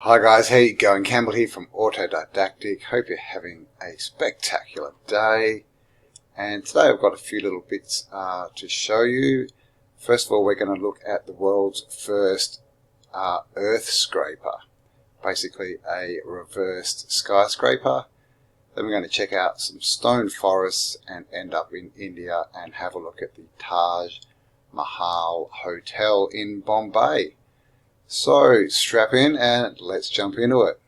Hi guys, how you going? Campbell here from Autodidactic. Hope you're having a spectacular day. And today I've got a few little bits to show you. First of all, we're going to look at the world's first earth scraper. Basically a reversed skyscraper. Then we're going to check out some stone forests and end up in India and have a look at the Taj Mahal Hotel in Bombay. So strap in and let's jump into it.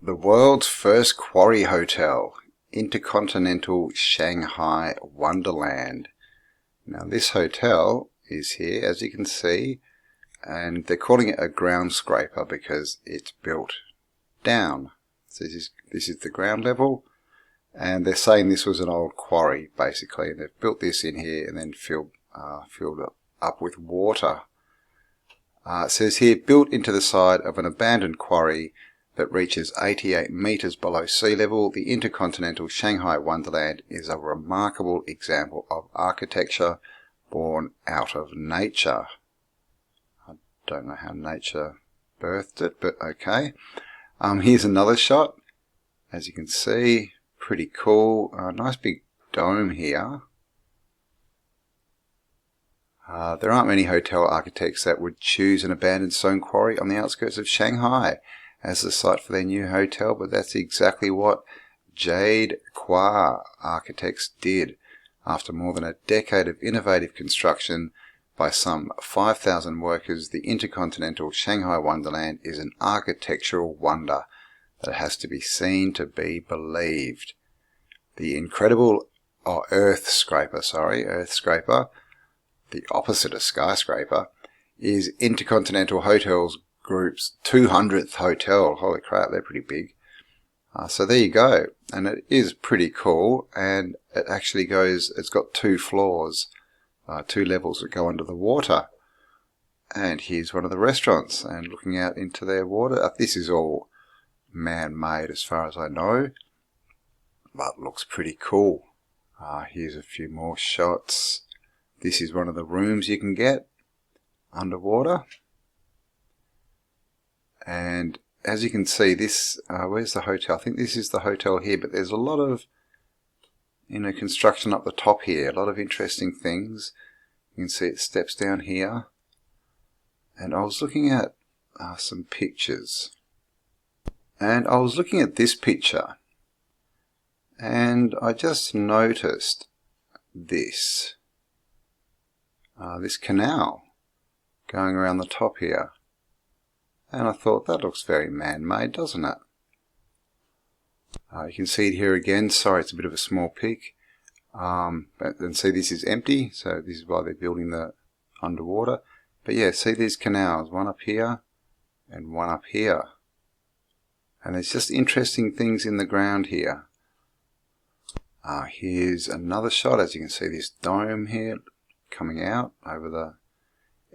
The world's first quarry hotel, Intercontinental Shanghai Wonderland. Now this hotel is here, as you can see, and they're calling it a ground scraper because it's built down. So this is the ground level, and they're saying this was an old quarry basically, and they've built this in here and then filled it up with water. It says here, built into the side of an abandoned quarry that reaches 88 meters below sea level, the Intercontinental Shanghai Wonderland is a remarkable example of architecture born out of nature. I don't know how nature birthed it, but okay. Here's another shot. As you can see, pretty cool. Nice big dome here. There aren't many hotel architects that would choose an abandoned stone quarry on the outskirts of Shanghai as the site for their new hotel, but that's exactly what Jade Kwa Architects did. After more than a decade of innovative construction by some 5,000 workers, the Intercontinental Shanghai Wonderland is an architectural wonder that has to be seen to be believed. The incredible earth scraper, the opposite of skyscraper, is Intercontinental Hotels Group's 200th hotel. Holy crap, they're pretty big. So there you go, and it is pretty cool, and it actually it's got 2 floors, 2 levels that go under the water. And here's one of the restaurants, and looking out into their water. This is all man-made as far as I know, but looks pretty cool. Here's a few more shots. This is one of the rooms you can get underwater. And as you can see, this, where's the hotel? I think this is the hotel here, but there's a lot of, construction up the top here. A lot of interesting things. You can see it steps down here. And I was looking at some pictures. And I was looking at this picture. And I just noticed this. This canal going around the top here. And I thought, that looks very man-made, doesn't it? You can see it here again. Sorry, it's a bit of a small pic. But then see, this is empty, so this is why they're building the underwater. But yeah, see these canals, one up here and one up here. And there's just interesting things in the ground here. Here's another shot. As you can see, this dome here coming out over the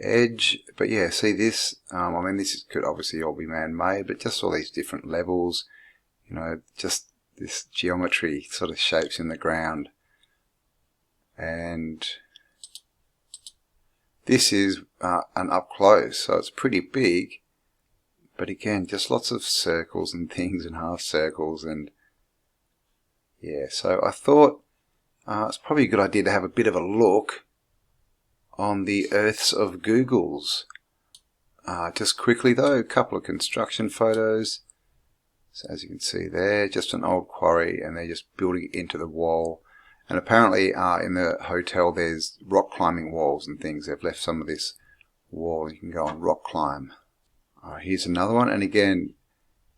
edge. But yeah, see this, this could obviously all be man-made, but just all these different levels, just this geometry sort of shapes in the ground. And this is an up close, so it's pretty big, but again, just lots of circles and things and half circles. And yeah, so I thought it's probably a good idea to have a bit of a look on the Earths of Googles. Just quickly though, a couple of construction photos. So as you can see there, just an old quarry, and they're just building it into the wall. And apparently in the hotel there's rock climbing walls and things. They've left some of this wall, you can go and rock climb. Here's another one, and again,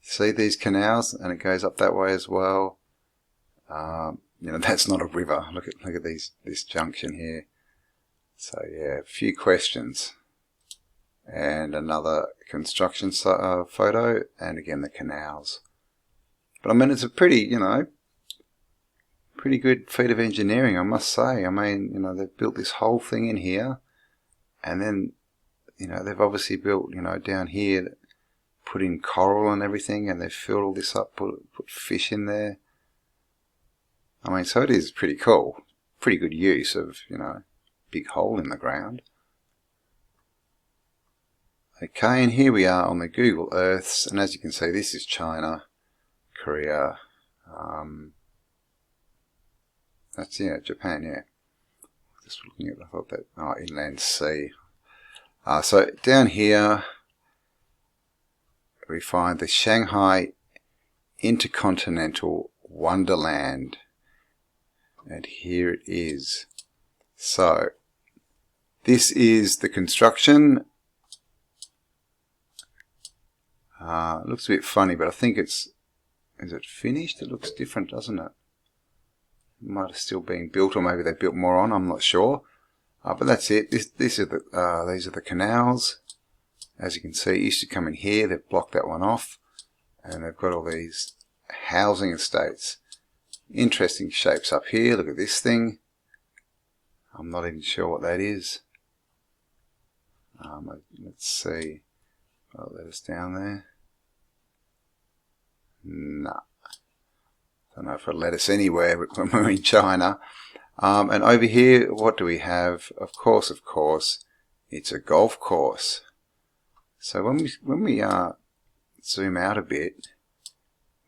see these canals, and it goes up that way as well. That's not a river. Look at this junction here. So yeah, a few questions. And another construction photo, and again the canals. But I mean, it's a pretty, you know, pretty good feat of engineering, I must say. I mean, you know, they've built this whole thing in here, and then, you know, they've obviously built, you know, down here, put in coral and everything, and they've filled all this up, put fish in there. I mean, so it is pretty cool. Pretty good use of, you know, big hole in the ground. Okay, and here we are on the Google Earths, and as you can see, this is China, Korea, that's, yeah, Japan, yeah. Just looking at, I thought that, oh, inland sea. So down here, we find the Shanghai Intercontinental Wonderland. And here it is. So, this is the construction. It looks a bit funny, but I think it's, is it finished? It looks different, doesn't it? It might have still been built, or maybe they built more on, I'm not sure. But that's it. These are the canals. As you can see, it used to come in here. They've blocked that one off, and they've got all these housing estates. Interesting shapes up here. Look at this thing. I'm not even sure what that is. Let's see. Oh, let us down there. Nah. Don't know if it'll let us anywhere when we're in China. And over here, what do we have? Of course, it's a golf course. So when we zoom out a bit,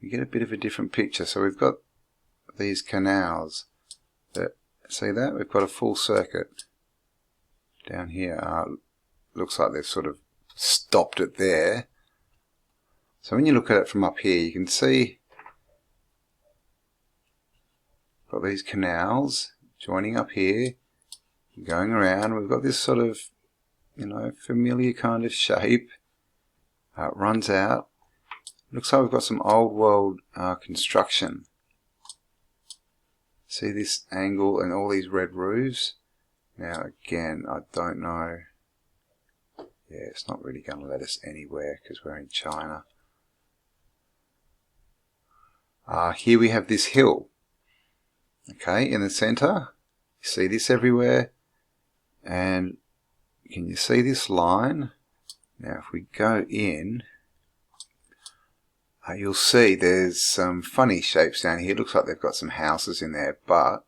we get a bit of a different picture. So we've got these canals. See that? We've got a full circuit down here. Looks like they've sort of stopped it there. So when you look at it from up here, you can see got these canals joining up here, going around. We've got this sort of, you know, familiar kind of shape. It runs out. Looks like we've got some old world construction. See this angle and all these red roofs? Now again, I don't know. Yeah, it's not really going to let us anywhere because we're in China. Here we have this hill. Okay, in the center. You see this everywhere. And can you see this line? Now if we go in, you'll see there's some funny shapes down here. It looks like they've got some houses in there, but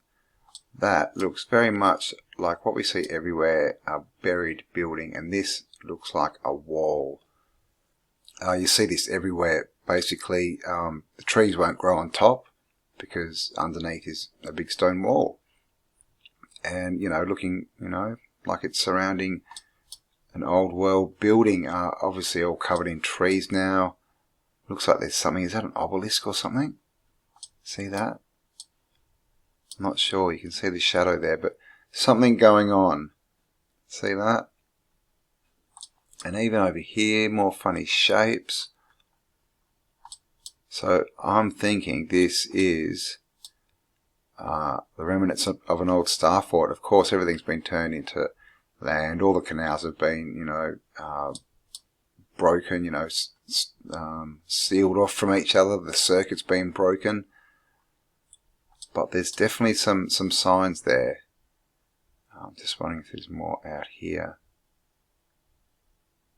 that looks very much like what we see everywhere, a buried building, and this looks like a wall. You see this everywhere. Basically, the trees won't grow on top because underneath is a big stone wall. And, you know, looking, you know, like it's surrounding an old world building, obviously all covered in trees now. Looks like there's something. Is that an obelisk or something? See that? I'm not sure. You can see the shadow there, but something going on. See that? And even over here, more funny shapes. So I'm thinking this is the remnants of an old star fort. Of course, everything's been turned into land. All the canals have been, you know, broken, you know, sealed off from each other. The circuit's been broken. But there's definitely some signs there. I'm just wondering if there's more out here.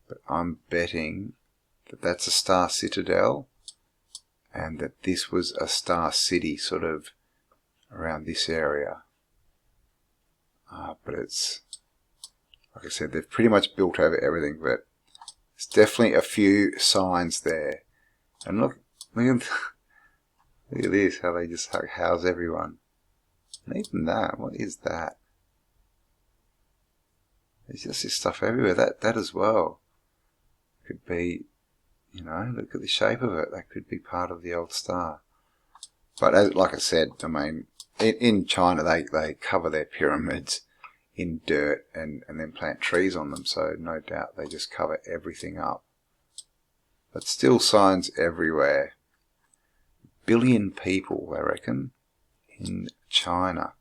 But I'm betting that that's a star citadel, and that this was a star city sort of around this area. But it's, like I said, they've pretty much built over everything, but there's definitely a few signs there. And look at this, how they just house everyone. And even that, what is that? There's just this stuff everywhere. That as well could be, you know, look at the shape of it. That could be part of the old star. But like I said, I mean, in China they cover their pyramids in dirt and then plant trees on them. So no doubt they just cover everything up. But still signs everywhere. Billion people, I reckon, in China.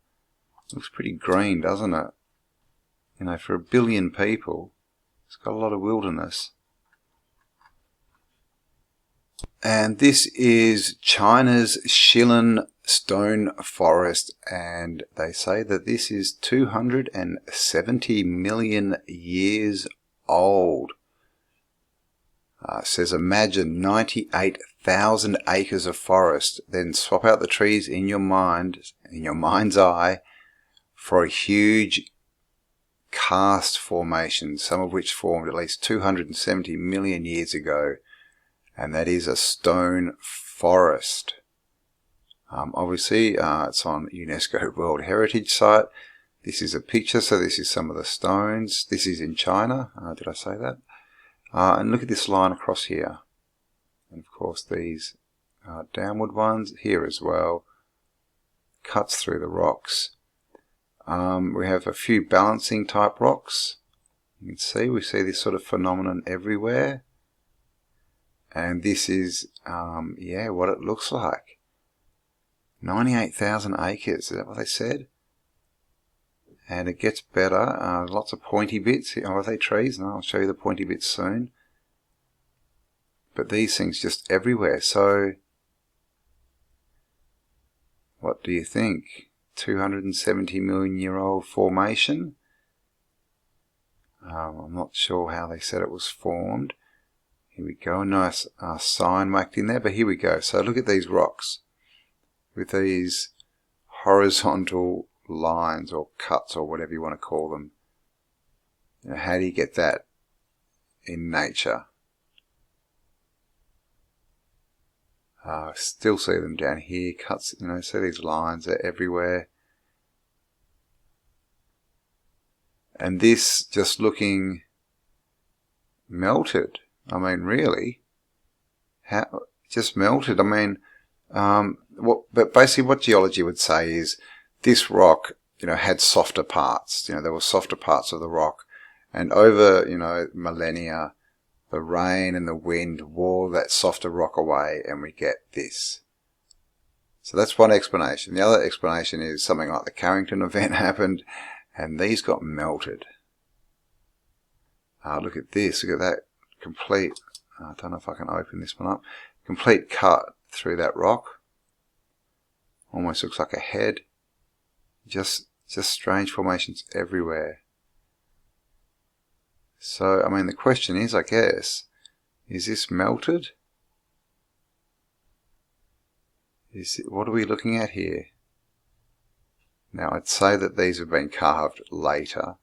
Looks pretty green, doesn't it? You know, for 1 billion people, it's got a lot of wilderness. And this is China's Shilin stone forest, and they say that this is 270 million years old. It says imagine 98,000 acres of forest, then swap out the trees in your mind's eye, for a huge karst formation, some of which formed at least 270 million years ago, and that is a stone forest. Obviously, it's on UNESCO World Heritage Site. This is a picture, so this is some of the stones. This is in China. Did I say that? And look at this line across here. And of course these downward ones here as well. Cuts through the rocks. We have a few balancing type rocks. You can see, we see this sort of phenomenon everywhere. And this is, yeah, what it looks like. 98,000 acres, is that what they said? And it gets better. Lots of pointy bits. Oh, are they trees? No, I'll show you the pointy bits soon. But these things just everywhere. So, what do you think? 270 million year old formation. I'm not sure how they said it was formed. Here we go. A nice sign whacked in there. But here we go. So look at these rocks with these horizontal lines or cuts or whatever you want to call them. You know, how do you get that in nature? Still see them down here, cuts, you know, see these lines are everywhere. And this just looking melted. I mean, really? How, just melted. I mean, but basically what geology would say is this rock, you know, had softer parts. You know, there were softer parts of the rock, and over, you know, millennia, the rain and the wind wore that softer rock away, and we get this. So that's one explanation. The other explanation is something like the Carrington event happened, and these got melted. Look at this. Look at that complete. I don't know if I can open this one up. Complete cut through that rock. Almost looks like a head. Just strange formations everywhere. So, I mean, the question is, I guess, is this melted? What are we looking at here? Now, I'd say that these have been carved later,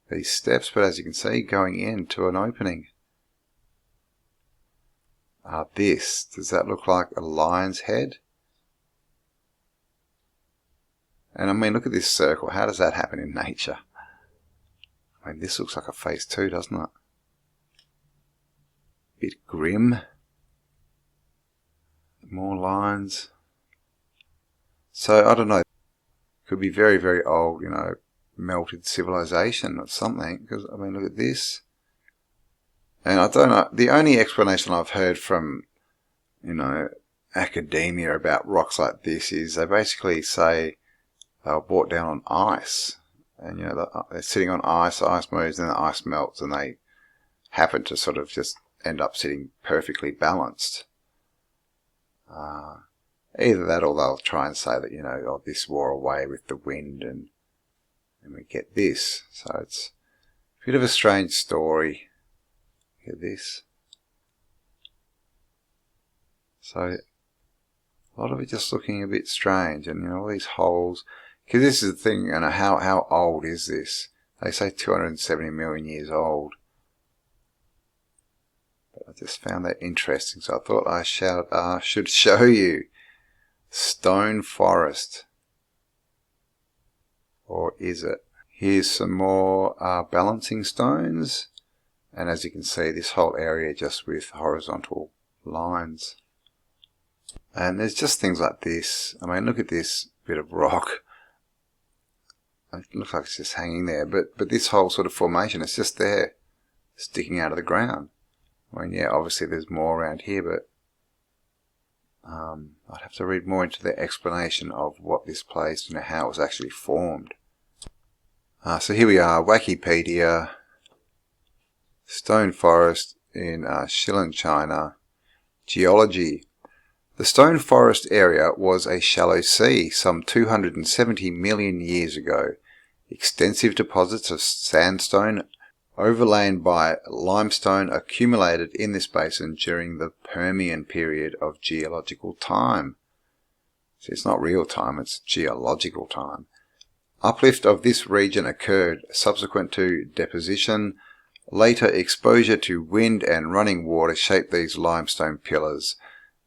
these steps, but as you can see, going into an opening. Does that look like a lion's head? And I mean, look at this circle. How does that happen in nature? I mean, this looks like a face too, doesn't it? Bit grim. More lines. So, I don't know. Could be very, very old, you know, melted civilization or something. Because, I mean, look at this. And I don't know. The only explanation I've heard from, you know, academia about rocks like this is they basically say they were brought down on ice. And, you know, they're sitting on ice, the ice moves, and the ice melts, and they happen to sort of just end up sitting perfectly balanced. Either that, or they'll try and say that, you know, oh, this wore away with the wind, and we get this. So it's a bit of a strange story. Look at this. So a lot of it just looking a bit strange, and, you know, all these holes. Because this is the thing, you know, how old is this? They say 270 million years old. But I just found that interesting, so I thought I should show you. Stone forest. Or is it? Here's some more balancing stones. And as you can see, this whole area just with horizontal lines. And there's just things like this. I mean, look at this bit of rock. It looks like it's just hanging there, but this whole sort of formation, it's just there, sticking out of the ground. I mean, yeah, obviously there's more around here, but I'd have to read more into the explanation of what this place, you know, how it was actually formed. So here we are, Wikipedia, stone forest in Shilin, China, Geology. The stone forest area was a shallow sea some 270 million years ago. Extensive deposits of sandstone overlain by limestone accumulated in this basin during the Permian period of geological time. See, it's not real time, it's geological time. Uplift of this region occurred subsequent to deposition. Later exposure to wind and running water shaped these limestone pillars.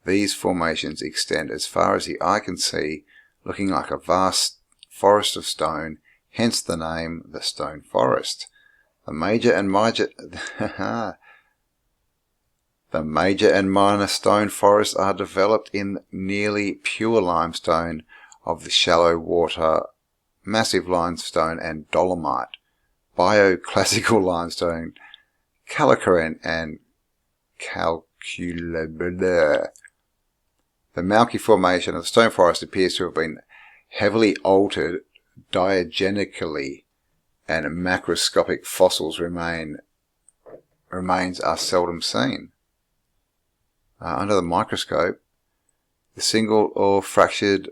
These formations extend as far as the eye can see, looking like a vast forest of stone, hence the name the stone forest. The major and minor stone forests are developed in nearly pure limestone of the shallow water, massive limestone and dolomite, bioclassical limestone, calcareous and calculable. The Mewe formation of the stone forest appears to have been heavily altered diagenically, and macroscopic fossils remains are seldom seen. Under the microscope, the single or fractured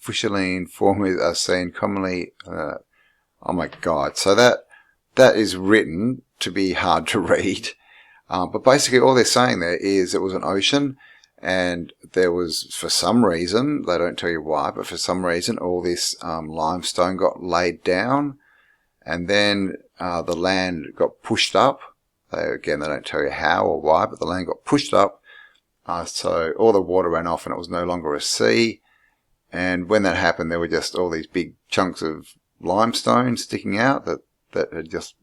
fusseline forms are seen commonly. Oh my God! So that is written to be hard to read, but basically all they're saying there is it was an ocean. And there was, for some reason, they don't tell you why, but for some reason all this limestone got laid down, and then the land got pushed up. Again, they don't tell you how or why, but the land got pushed up, so all the water ran off and it was no longer a sea. And when that happened, there were just all these big chunks of limestone sticking out that had just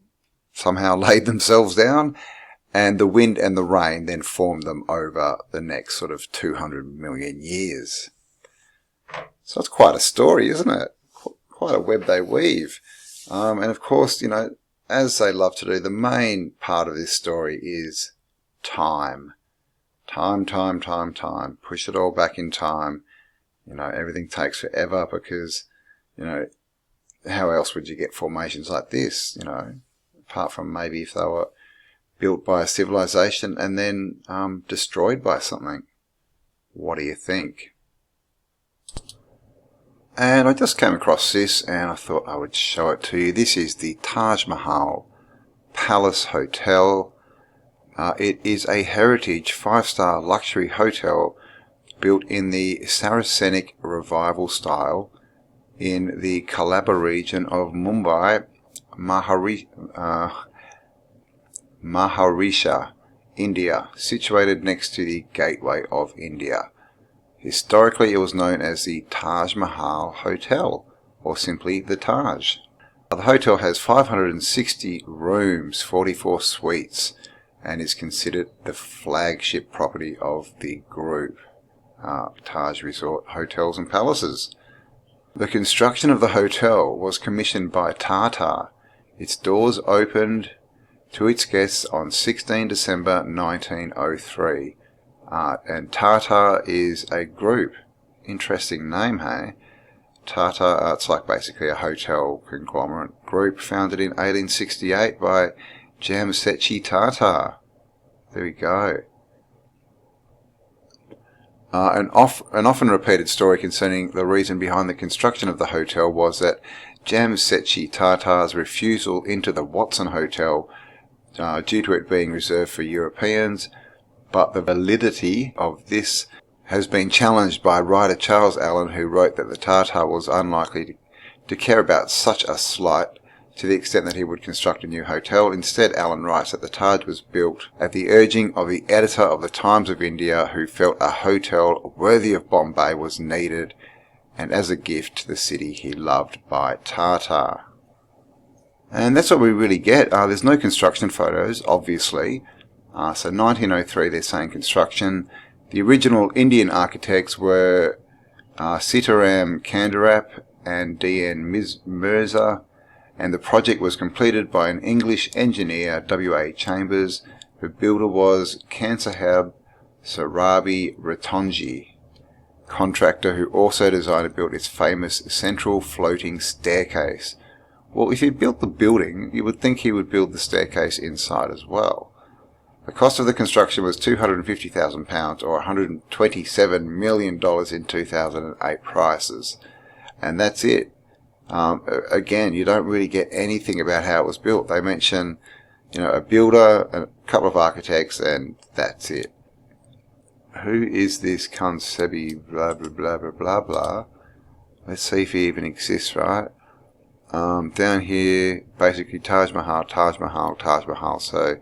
somehow laid themselves down. And the wind and the rain then formed them over the next sort of 200 million years. So it's quite a story, isn't it? Quite a web they weave. And of course, you know, as they love to do, the main part of this story is time. Time. Push it all back in time. You know, everything takes forever because, you know, how else would you get formations like this, you know, apart from maybe if they were built by a civilization and then destroyed by something. What do you think? And I just came across this and I thought I would show it to you. This is the Taj Mahal Palace Hotel. It is a heritage 5-star luxury hotel built in the Saracenic Revival style in the Calabar region of Mumbai, Maharashtra, India, situated next to the Gateway of India. Historically, it was known as the Taj Mahal Hotel, or simply the Taj. The hotel has 560 rooms, 44 suites, and is considered the flagship property of the group, Taj Resort Hotels and Palaces. The construction of the hotel was commissioned by Tata. Its doors opened to its guests on 16 December 1903. And Tata is a group. Interesting name, hey? Tata, it's like basically a hotel conglomerate group founded in 1868 by Jamsetji Tata. There we go. An often repeated story concerning the reason behind the construction of the hotel was that Jamsetji Tata's refusal into the Watson Hotel due to it being reserved for Europeans, but the validity of this has been challenged by writer Charles Allen, who wrote that the Tata was unlikely to care about such a slight to the extent that he would construct a new hotel. Instead, Allen writes that the Taj was built at the urging of the editor of the Times of India, who felt a hotel worthy of Bombay was needed, and as a gift to the city he loved by Tata. And that's what we really get. There's no construction photos, obviously. So 1903, they're saying construction. The original Indian architects were Sitaram Kandarap and D.N. Mirza, and the project was completed by an English engineer, W.A. Chambers. The builder was Kansaheb Sarabi Ratonji, contractor who also designed and built its famous central floating staircase. Well, if he built the building, you would think he would build the staircase inside as well. The cost of the construction was £250,000 or $127 million in 2008 prices. And that's it. Again, you don't really get anything about how it was built. They mention, a builder, a couple of architects, and that's it. Who is this Concebi blah blah blah blah blah blah? Let's see if he even exists, right? Down here, basically Taj Mahal, Taj Mahal, Taj Mahal. So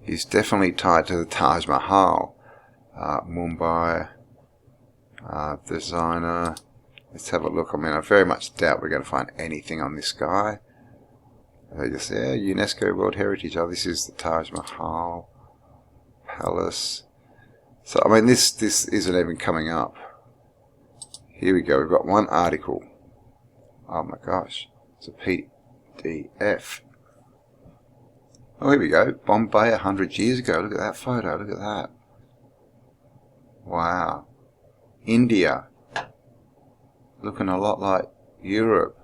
he's definitely tied to the Taj Mahal. Mumbai, designer. Let's have a look. I mean, I very much doubt we're going to find anything on this guy. They just say, UNESCO World Heritage. Oh, this is the Taj Mahal Palace. So, I mean, this isn't even coming up. Here we go. We've got one article. Oh my gosh. It's a PDF. Oh, here we go. Bombay 100 years ago. Look at that photo. Look at that. Wow. India. Looking a lot like Europe.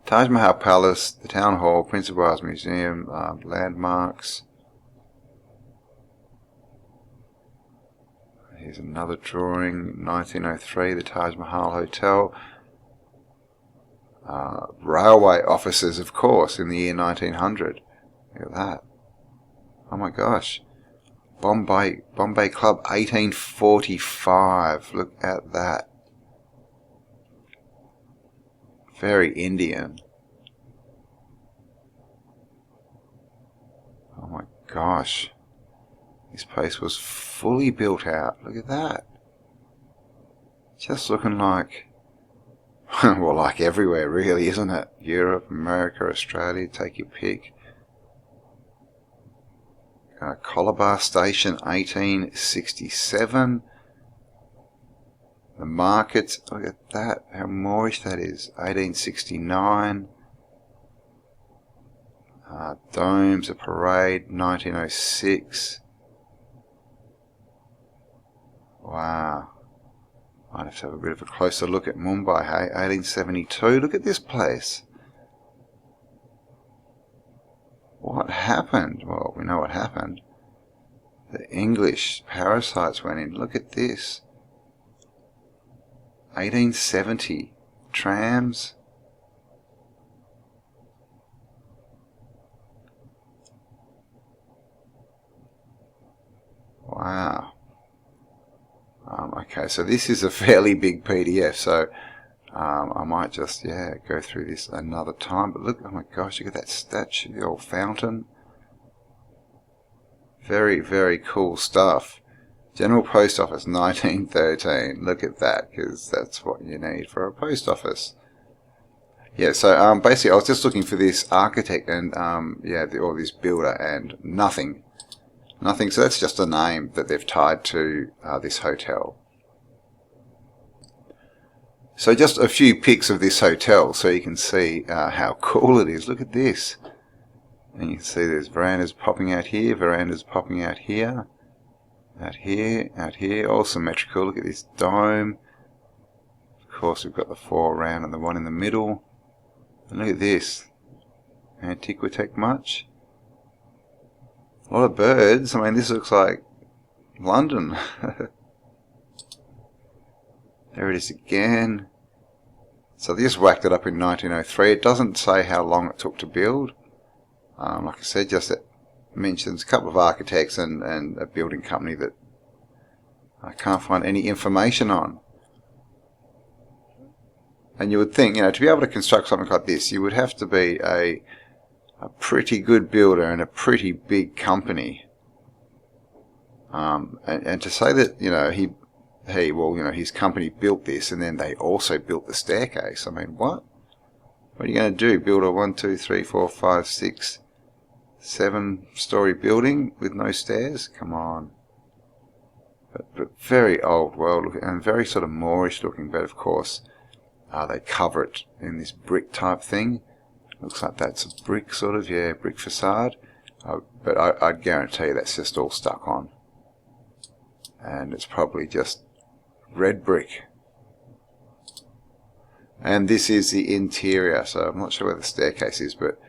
Taj Mahal Palace, the Town Hall, Prince of Wales Museum, landmarks. Here's another drawing, 1903, the Taj Mahal Hotel. Railway offices, of course, in the year 1900. Look at that. Oh my gosh. Bombay Club, 1845. Look at that. Very Indian. Oh my gosh. This place was fully built out. Look at that. Just looking like, well, like everywhere really, isn't it? Europe, America, Australia, take your pick. Colabar Station, 1867. The market, look at that, how Moorish that is, 1869. Domes, a parade, 1906. Wow. Might have to have a bit of a closer look at Mumbai, hey? 1872. Look at this place. What happened? Well, we know what happened. The English parasites went in. Look at this. 1870. Trams. Wow. Okay, so this is a fairly big PDF, so I might just, go through this another time. But look, oh my gosh, look at that statue, the old fountain. Very, very cool stuff. General Post Office, 1913. Look at that, because that's what you need for a post office. Yeah, so basically I was just looking for this architect and, or this builder, and nothing. Nothing, so that's just a name that they've tied to this hotel. So just a few pics of this hotel so you can see how cool it is. Look at this. And you can see there's verandas popping out here, verandas popping out here, out here, all symmetrical. Look at this dome. Of course we've got the four around and the one in the middle. And look at this. Antiquitech much? A lot of birds. I mean, this looks like London. There it is again. So they just whacked it up in 1903. It doesn't say how long it took to build. Like I said, just it mentions a couple of architects and a building company that I can't find any information on. And you would think, to be able to construct something like this, you would have to be a pretty good builder and a pretty big company. And to say that, his company built this and then they also built the staircase. I mean, what? What are you going to do? Build a 1, 2, 3, 4, 5, 6, 7-story building with no stairs? Come on. But very old world and very sort of Moorish looking, but of course they cover it in this brick type thing. Looks like that's a brick sort of, brick facade. But I'd guarantee you that's just all stuck on. And it's probably just red brick. And this is the interior, so I'm not sure where the staircase is, but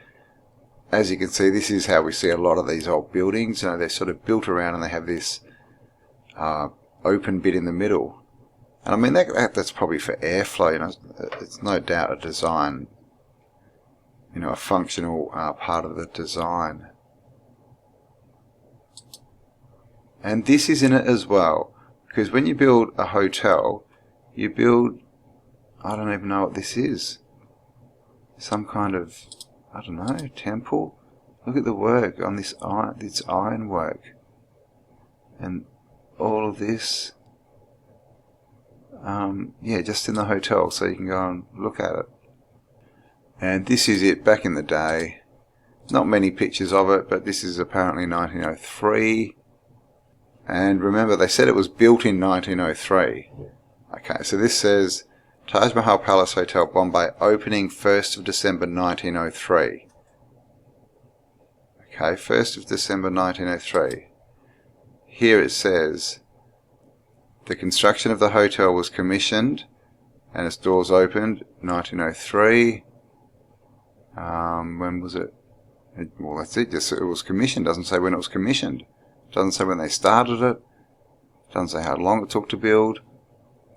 as you can see, this is how we see a lot of these old buildings. You know, they're sort of built around and they have this open bit in the middle. And I mean, that's probably for airflow. You know, it's no doubt a design, you know, a functional part of the design. And this is in it as well, because when you build a hotel, you build, I don't even know what this is, some kind of, I don't know, temple. Look at the work on this iron work, and all of this. Yeah, just in the hotel, so you can go and look at it. And this is it back in the day. Not many pictures of it, but this is apparently 1903. And remember, they said it was built in 1903. Okay, so this says Taj Mahal Palace Hotel, Bombay, opening 1st of December 1903. Okay, 1st of December 1903. Here it says the construction of the hotel was commissioned and its doors opened 1903. When was it? Well, that's it. Just it was commissioned. Doesn't say when it was commissioned. Doesn't say when they started it. Doesn't say how long it took to build.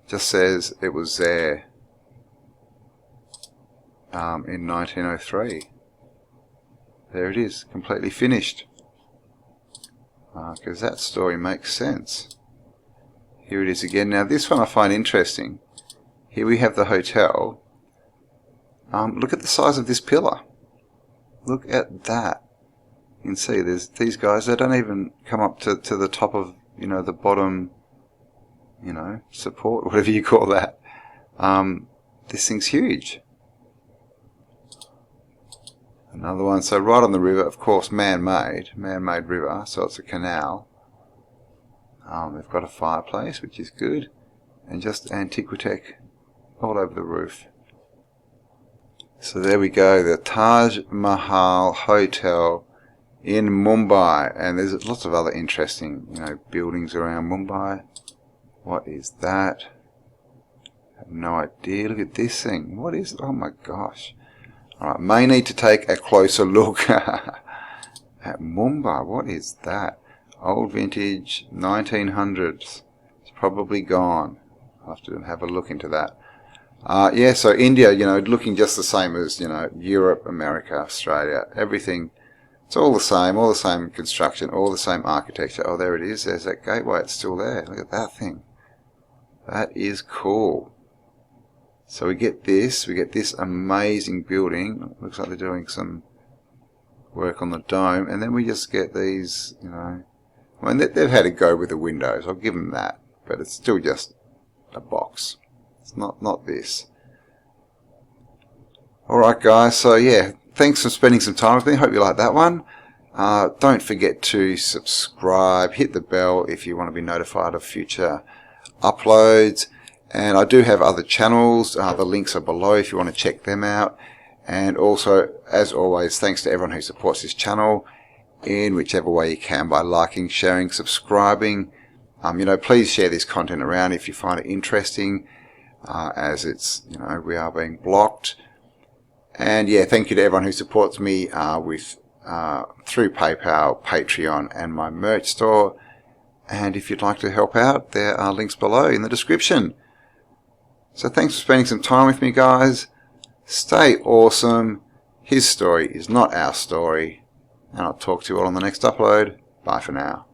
Just says it was there in 1903. There it is, completely finished. Because that story makes sense. Here it is again. Now this one I find interesting. Here we have the hotel. Look at the size of this pillar. Look at that. You can see there's these guys, they don't even come up to the top of, you know, the bottom, you know, support, whatever you call that. This thing's huge. Another one, so right on the river, of course, man-made river, so it's a canal. They've got a fireplace, which is good, and just Antiquitech all over the roof. So there we go, the Taj Mahal Hotel in Mumbai, and there's lots of other interesting, you know, buildings around Mumbai. What is that? I have no idea. Look at this thing. What is? Oh my gosh! All right, may need to take a closer look at Mumbai. What is that? Old vintage 1900s. It's probably gone. I'll have to have a look into that. Yeah, so India, you know, looking just the same as, you know, Europe, America, Australia, everything. It's all the same construction, all the same architecture. Oh, there it is. There's that gateway. It's still there. Look at that thing. That is cool. So we get this amazing building. Looks like they're doing some work on the dome. And then we just get these, you know, I mean, they've had to go with the windows. I'll give them that. But it's still just a box. It's not this. Alright guys, so yeah, thanks for spending some time with me. Hope you like that one. Don't forget to subscribe, hit the bell if you want to be notified of future uploads. And I do have other channels. The links are below if you want to check them out. And also, as always, thanks to everyone who supports this channel in whichever way you can, by liking, sharing, subscribing. You know, please share this content around if you find it interesting, as it's, you know, we are being blocked. And yeah, thank you to everyone who supports me with through PayPal, Patreon, and my merch store. And if you'd like to help out, there are links below in the description. So thanks for spending some time with me, guys. Stay awesome. His story is not our story. And I'll talk to you all on the next upload. Bye for now.